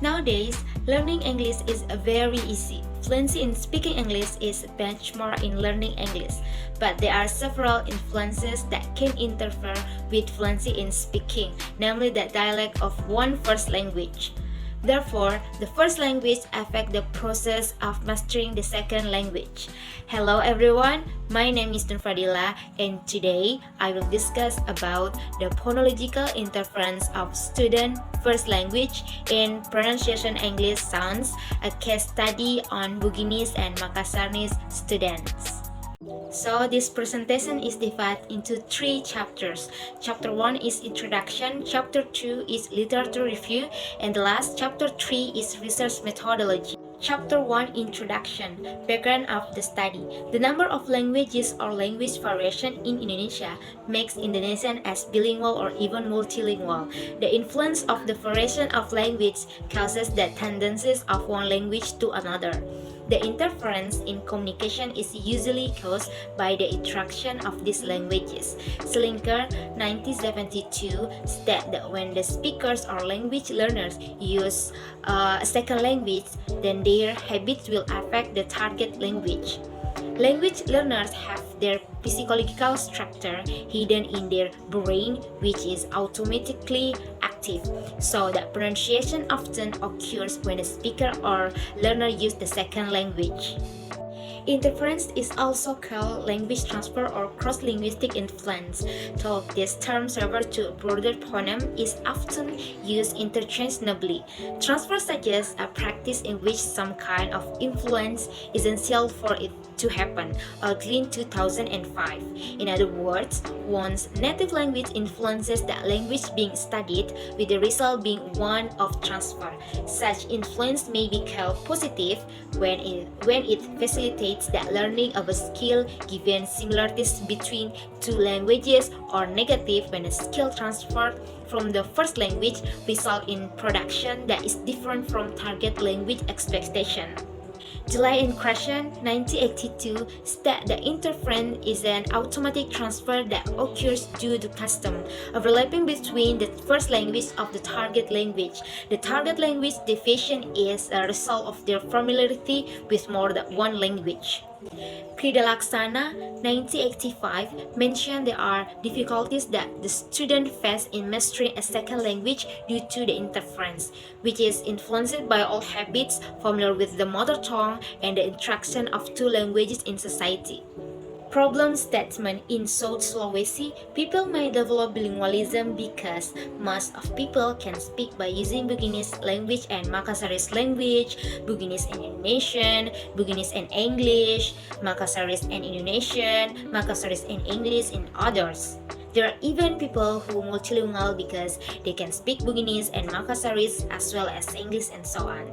Nowadays, learning English is very easy. Fluency in speaking English is a benchmark in learning English, but there are several influences that can interfere with fluency in speaking, namely the dialect of one first language. Therefore, the first language affects the process of mastering the second language. Hello everyone, my name is Nurfadilla, and today I will discuss about the phonological interference of student first language in pronunciation English sounds, a case study on Buginese and Makassarese students. So this presentation is divided into 3 chapters. Chapter 1 is introduction, chapter 2 is literature review, and the last chapter 3 is research methodology. Chapter 1 Introduction, background of the study. The number of languages or language variation in Indonesia makes Indonesian as bilingual or even multilingual. The influence of the variation of language causes the tendencies of one language to another. The interference in communication is usually caused by the interaction of these languages. Slinker, 1972, states that when the speakers or language learners use a second language, then their habits will affect the target language. Language learners have their physiological structure hidden in their brain, which is automatically active, so that pronunciation often occurs when the speaker or learner use the second language. Interference is also called language transfer or cross-linguistic influence. Though this term refers to a broader phoneme, is often used interchangeably. Transfer suggests a practice in which some kind of influence is essential for it to happen, Glean 2005. In other words, one's native language influences the language being studied, with the result being one of transfer. Such influence may be called positive when it facilitates the learning of a skill given similarities between two languages, or negative when a skill transferred from the first language result in production that is different from target language expectation. July in Crescent, 1982, states that interference is an automatic transfer that occurs due to custom overlapping between the first language of the target language. The target language deviation is a result of their familiarity with more than one language. Laksana, 1985, mentioned there are difficulties that the student face in mastering a second language due to the interference, which is influenced by old habits familiar with the mother tongue and the interaction of two languages in society. Problem statement: in South Sulawesi, people may develop bilingualism because most of people can speak by using Buginese language and Makassarese language, Buginese and Indonesian, Buginese and English, Makassarese and Indonesian, Makassarese and English, and others. There are even people who are multilingual because they can speak Buginese and Makassarese as well as English and so on.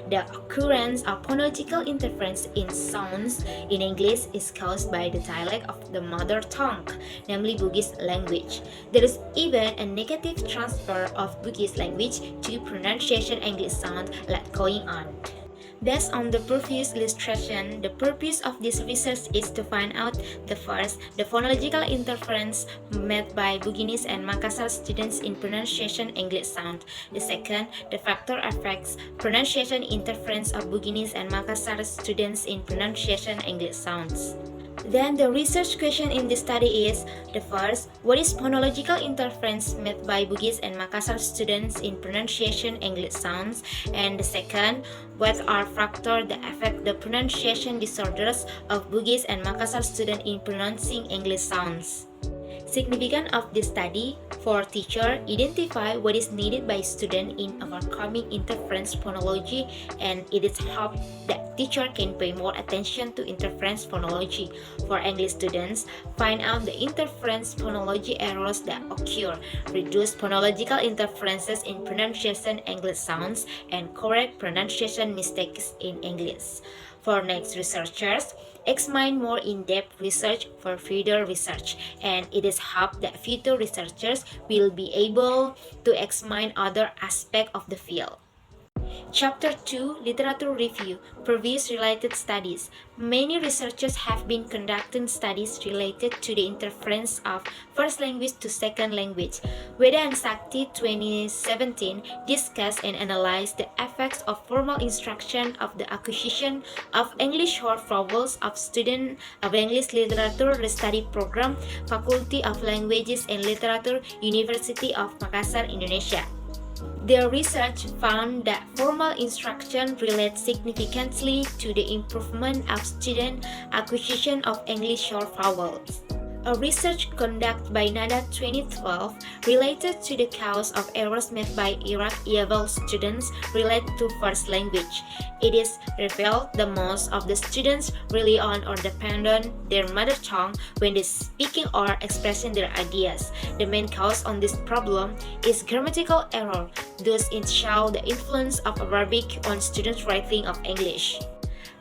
The occurrence of phonological interference in sounds in English is caused by the dialect of the mother tongue, namely Bugis language. There is even a negative transfer of Bugis language to pronunciation English sound going on. Based on the previous illustration, the purpose of this research is to find out the first, the phonological interference made by Buginese and Makassar students in pronunciation English sound. The second, the factor affects pronunciation interference of Buginese and Makassar students in pronunciation English sounds. Then the research question in this study is, the first, what is phonological interference made by Bugis and Makassar students in pronunciation English sounds? And the second, what are factors that affect the pronunciation disorders of Bugis and Makassar students in pronouncing English sounds? Significance of this study: for teacher, identify what is needed by student in overcoming interference phonology, and it is hoped that teacher can pay more attention to interference phonology. For English students, find out the interference phonology errors that occur, reduce phonological interferences in pronunciation English sounds, and correct pronunciation mistakes in English. For next researchers, examine more in-depth research for further research, and it is hoped that future researchers will be able to examine other aspects of the field. Chapter 2 Literature Review Previous Related Studies. Many researchers have been conducting studies related to the interference of first language to second language. Weda and Sakti 2017 discussed and analyzed the effects of formal instruction of the acquisition of English short vowels of students of English Literature Study Program, Faculty of Languages and Literature, University of Makassar, Indonesia. Their research found that formal instruction relates significantly to the improvement of student acquisition of English short vowels. A research conducted by NADA 2012 related to the cause of errors made by Iraq ELT students related to first language. It is revealed that most of the students rely on or depend on their mother tongue when they speaking or expressing their ideas. The main cause on this problem is grammatical error, thus it shows the influence of Arabic on students' writing of English.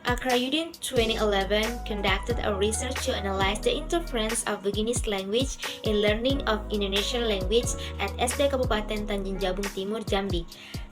Akrayuddin 2011 conducted a research to analyze the interference of Buginese language in learning of Indonesian language at SD Kabupaten Tanjung Jabung Timur, Jambi.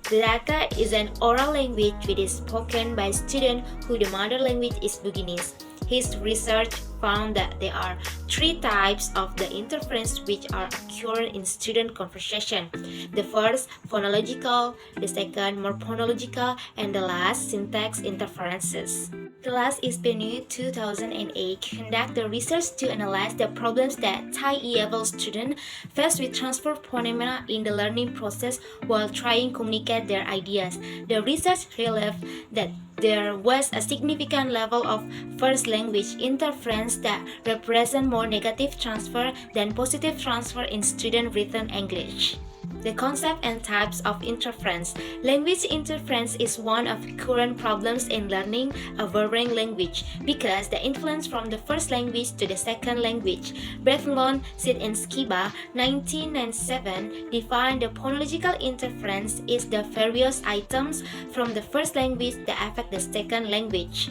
The data is an oral language which is spoken by students whose mother language is Buginese. His research found that there are three types of the interference which are occurring in student conversation. The first, phonological, the second, more phonological, and the last, syntax interferences. The last is PBI 2008 conduct the research to analyze the problems that Thai E-level students face with transfer phenomena in the learning process while trying to communicate their ideas. The research revealed that there was a significant level of first language interference that represent more negative transfer than positive transfer in student written English. The concept and types of interference. Language interference is one of the current problems in learning a foreign language because the influence from the first language to the second language. Breathlon, Sid and Skiba, 1997, defined the phonological interference is the various items from the first language that affect the second language.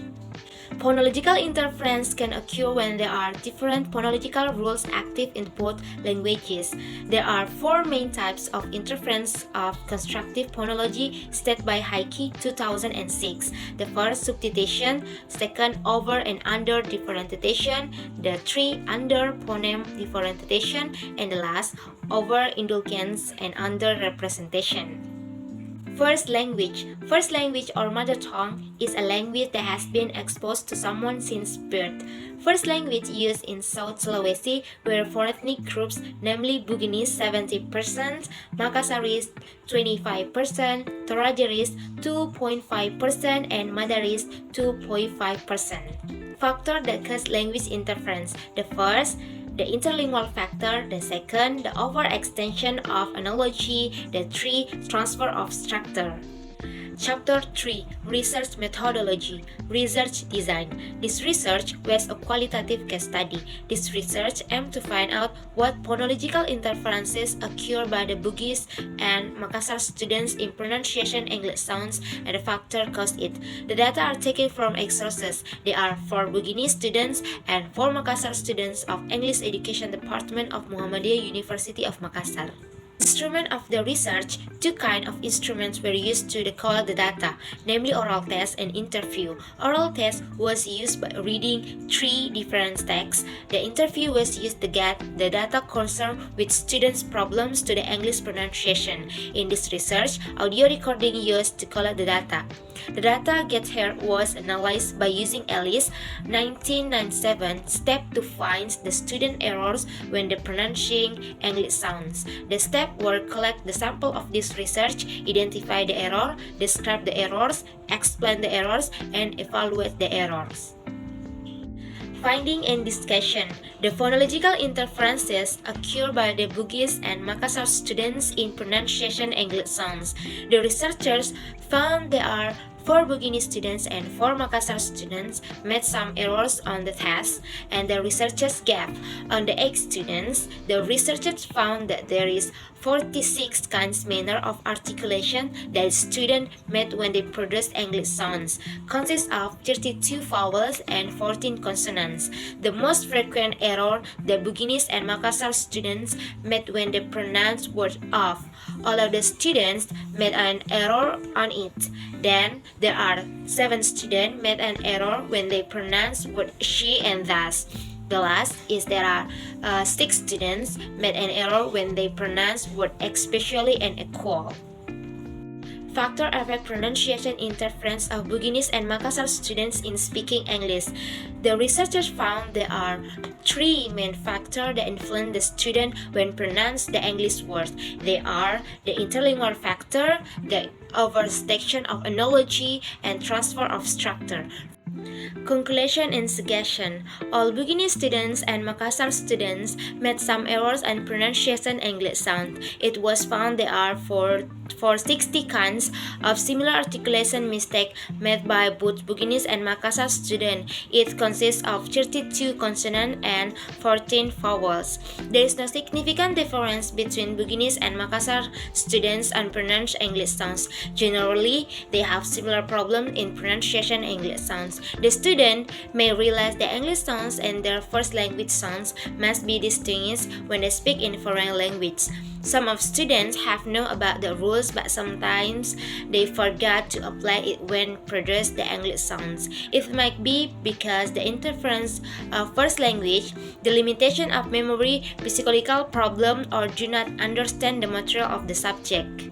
Phonological interference can occur when there are different phonological rules active in both languages. There are four main types of interference of constructive phonology stated by Heike 2006. The first, substitution, second, over and under differentiation, the three, under phoneme differentiation, and the last, over indulgence and under representation. First language. First language or mother tongue is a language that has been exposed to someone since birth. First language used in South Sulawesi where four ethnic groups, namely Buginese 70%, Makassarese 25%, Torajaese 2.5%, and Madaris 2.5%. Factors that cause language interference. The first, the interlingual factor, the second, the overextension of analogy, the three, transfer of structure. Chapter 3 Research Methodology Research Design. This research was a qualitative case study. This research aimed to find out what phonological interferences occur by the Bugis and Makassar students in pronunciation English sounds and the factor caused it. The data are taken from X sources. They are for Buginese students and for Makassar students of English Education Department of Muhammadiyah University of Makassar. Instrument of the research. Two kinds of instruments were used to collect the data, namely oral test and interview. Oral test was used by reading three different texts. The interview was used to get the data concerned with students' problems to the English pronunciation. In this research, audio recording used to collect the data. The data get here was analyzed by using Alice 1997 step to find the student errors when the pronouncing English sounds. The step were collect the sample of this research, identify the error, describe the errors, explain the errors, and evaluate the errors. Finding and discussion. The phonological interferences occur by the Bugis and Makassar students in pronunciation English sounds. The researchers found there are 4 Buginese students and 4 Makassar students made some errors on the test, and the researchers gave on the 8 students. The researchers found that there is 46 kinds manner of articulation that students made when they produced English sounds, consists of 32 vowels and 14 consonants. The most frequent error the Buginese and Makassar students made when they pronounced word of. All of the students made an error on it. Then there are 7 students made an error when they pronounce word she and thus. The last is there are 6 students made an error when they pronounce word especially and equal. Factor affect pronunciation interference of Buginese and Makassar students in speaking English. The researchers found there are 3 main factors that influence the student when pronounce the English words. They are the interlingual factor, the overstation of analogy, and transfer of structure. Conclusion and suggestion. All Buginese students and Makassar students made some errors on pronunciation English sound. It was found there are 60 kinds of similar articulation mistake made by both Buginese and Makassar students. It consists of 32 consonants and 14 vowels. There is no significant difference between Buginese and Makassar students on pronounced English sounds. Generally, they have similar problems in pronunciation English sounds. The student may realize the English sounds and their first language sounds must be distinguished when they speak in foreign language. Some of students have known about the rules, but sometimes they forgot to apply it when produce the English sounds. It might be because the interference of first language, the limitation of memory, psychological problem, or do not understand the material of the subject.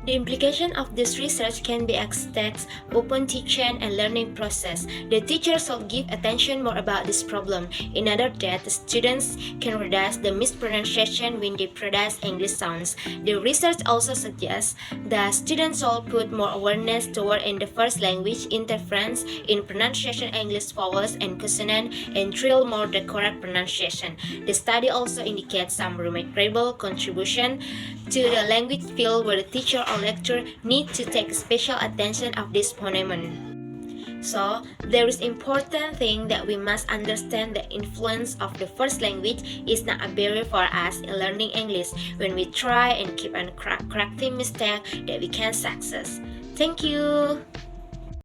The implication of this research can be accessed open teaching and learning process. The teacher should give attention more about this problem in order that the students can reduce the mispronunciation when they pronounce English sounds. The research also suggests that students should put more awareness toward in the first language interference in pronunciation English vowels and consonant and drill more the correct pronunciation. The study also indicates some remarkable contribution to the language field where the teacher or lecturer need to take special attention of this phenomenon. So, there is important thing that we must understand the influence of the first language is not a barrier for us in learning English when we try and keep on correcting mistakes that we can success. Thank you!